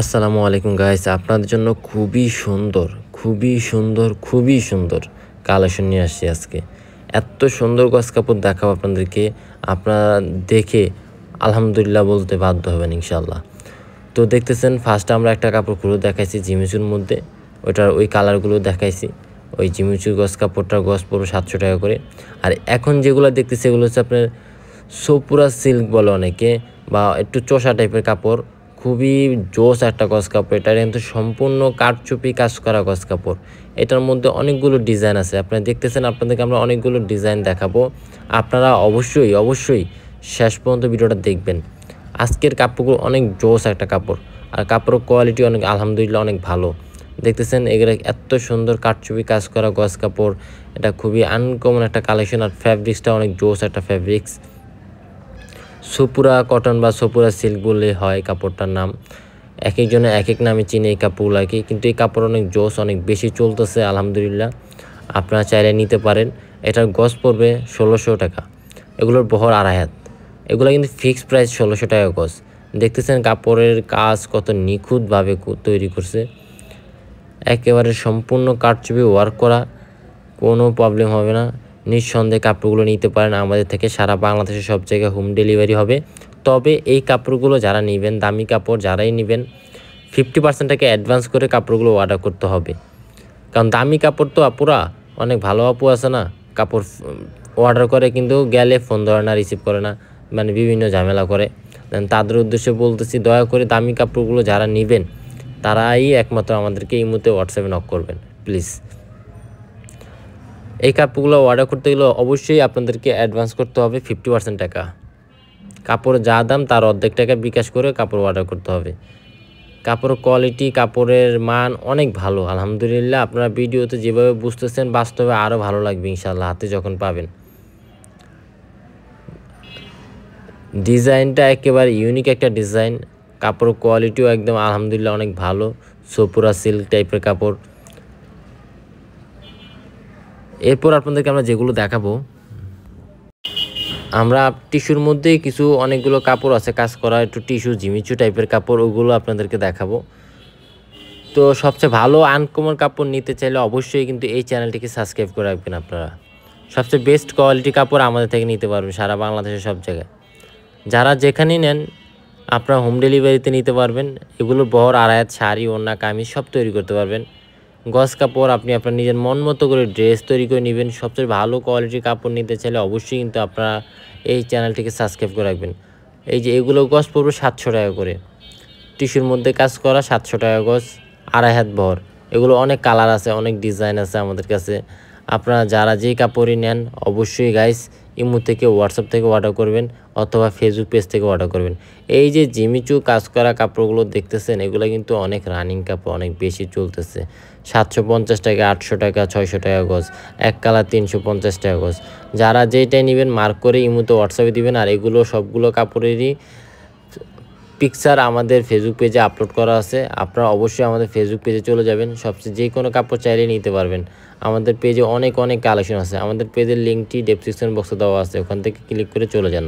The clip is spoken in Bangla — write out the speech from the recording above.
আসসালামু আলাইকুম গাইস, আপনাদের জন্য খুবই সুন্দর কালেকশন নিয়ে আসছি আজকে। এত সুন্দর গস কাপড় দেখাবো আপনাদেরকে, আপনারা দেখে আলহামদুলিল্লাহ বলতে বাধ্য হবেন ইনশাল্লাহ। তো দেখতেছেন, ফার্স্টে আমরা একটা কাপড় খুলে দেখাইছি জিমিচুর মধ্যে, ওইটার ওই কালারগুলো দেখাইছি। ওই জিমিচুর গস কাপড়টার গস পড়বে 700 টাকা করে। আর এখন যেগুলো দেখতেছি এগুলো হচ্ছে আপনার সোপুরা সিল্ক বলে অনেকে, বা একটু চোষা টাইপের কাপড়, খুবই জোস একটা গস কাপড়। এটা কিন্তু সম্পূর্ণ কারচুপি কাজ করা গস কাপড়। এটার মধ্যে অনেকগুলো ডিজাইন আছে, আপনারা দেখতেছেন, আপনাদেরকে আমরা অনেকগুলো ডিজাইন দেখাবো। আপনারা অবশ্যই শেষ পর্যন্ত ভিডিওটা দেখবেন। আজকের কাপড়গুলো অনেক জোস একটা কাপড়, আর কাপড়ের কোয়ালিটি অনেক আলহামদুলিল্লাহ অনেক ভালো। দেখতেছেন এগুলো এত সুন্দর কারচুপি কাজ করা গস কাপড়, এটা খুবই আনকমন একটা কালেকশন। আর ফ্যাব্রিক্সটা অনেক জোস একটা ফ্যাব্রিক্স। সোপুরা কটন বা সোপুরা সিল্ক বললে হয় কাপড়টার নাম। এক একজনে এক এক নামে চিনে এই কাপড়গুলোকে, কিন্তু এই কাপড় অনেক জোস, অনেক বেশি চলতেছে আলহামদুলিল্লাহ। আপনারা চাইলে নিতে পারেন। এটার গজ পড়বে 1600 টাকা। এগুলোর বহর 2.5 হাত। এগুলো কিন্তু ফিক্সড প্রাইস 1600 টাকা গজ। দেখতেছেন কাপড়ের কাজ কত নিখুঁতভাবে তৈরি করছে, একেবারে সম্পূর্ণ কারচুপি ওয়ার্ক করা, কোনো প্রবলেম হবে না। নিঃসন্দেহে কাপড়গুলো নিতে পারেন আমাদের থেকে। সারা বাংলাদেশের সব জায়গায় হোম ডেলিভারি হবে। তবে এই কাপড়গুলো যারা নেবেন, দামি কাপড় যারাই নেবেন, 50% টাকা অ্যাডভান্স করে কাপড়গুলো অর্ডার করতে হবে। কারণ দামি কাপড় তো আপুরা, অনেক ভালো আপু আছে না, কাপড় অর্ডার করে কিন্তু গেলে ফোন ধরে না, রিসিভ করে না, মানে বিভিন্ন ঝামেলা করে। তাদের উদ্দেশ্যে বলতেছি, দয়া করে দামি কাপড়গুলো যারা নেবেন তারাই একমাত্র আমাদেরকে এই মুহূর্তে হোয়াটসঅ্যাপে নক করবেন প্লিজ। এই কাপড়গুলো অর্ডার করতে গেলে অবশ্যই আপনাদেরকে অ্যাডভান্স করতে হবে 50% টাকা। কাপড়ের যা দাম তার অর্ধেক টাকা বিকাশ করে কাপড় অর্ডার করতে হবে। কাপড়ের কোয়ালিটি, কাপড়ের মান অনেক ভালো আলহামদুলিল্লাহ। আপনারা ভিডিওতে যেভাবে বুঝতেছেন বাস্তবে আরও ভালো লাগবে ইনশাল্লাহ হাতে যখন পাবেন। ডিজাইনটা একেবারে ইউনিক একটা ডিজাইন, কাপড়ের কোয়ালিটিও একদম আলহামদুলিল্লাহ অনেক ভালো। সোপুরা সিল্ক টাইপের কাপড়। এরপর আপনাদেরকে আমরা যেগুলো দেখাবো, আমরা টিস্যুর মধ্যেই কিছু অনেকগুলো কাপড় আছে কাজ করা, একটু টিস্যু জিমিচু টাইপের কাপড়, ওগুলো আপনাদেরকে দেখাবো। তো সবচেয়ে ভালো আনকমন কাপড় নিতে চাইলে অবশ্যই কিন্তু এই চ্যানেলটিকে সাবস্ক্রাইব করে রাখবেন আপনারা। সবচেয়ে বেস্ট কোয়ালিটি কাপড় আমাদের থেকে নিতে পারবেন সারা বাংলাদেশের সব জায়গায়। যারা যেখানেই নেন আপনারা হোম ডেলিভারিতে নিতে পারবেন। এগুলো বহর, আড়ায়াত, শাড়ি, ওড়না, কামিজ সব তৈরি করতে পারবেন। গস কাপড় আপনি আপনার নিজের মন মতো করে ড্রেস তৈরি করে নেবেন। সবচেয়ে ভালো কোয়ালিটির কাপড় নিতে চাইলে অবশ্যই কিন্তু আপনারা এই চ্যানেলটিকে সাবস্ক্রাইব করে রাখবেন। এই যে এগুলো গস পড়বে 700 টাকা করে। টিস্যুর মধ্যে কাজ করা 700 টাকা গজ, 2.5 হাত বহর। এগুলো অনেক কালার আছে, অনেক ডিজাইন আছে আমাদের কাছে। আপনারা যারা যেই কাপড়ই নেন অবশ্যই গাইস ইমো থেকে, হোয়াটসঅ্যাপ থেকে অর্ডার করবেন, অথবা ফেসবুক পেজ থেকে অর্ডার করবেন। এই যে জিমিচু কাজ করা কাপড়গুলো দেখতেছেন, এগুলো কিন্তু অনেক রানিং কাপড়, অনেক বেশি চলতেছে। 750 টাকা, 800 টাকা, 600 টাকা গজ, এক কালার 350 টাকা গজ। যারা যেইটাই নেবেন মার্ক করে ইমোতে, হোয়াটসঅ্যাপে দিবেন। আর এগুলো সবগুলো কাপড়েরই পিকচার আমাদের ফেসবুক পেজে আপলোড করা আছে। আপনারা অবশ্যই আমাদের ফেসবুক পেজে চলে যাবেন, সবচেয়ে যে কোনো কাপড় চাইলে নিতে পারবেন। আমাদের পেজে অনেক কালেকশন আছে। আমাদের পেজের লিঙ্কটি ডেসক্রিপশন বক্সে দেওয়া আছে, ওখান থেকে ক্লিক করে চলে যান।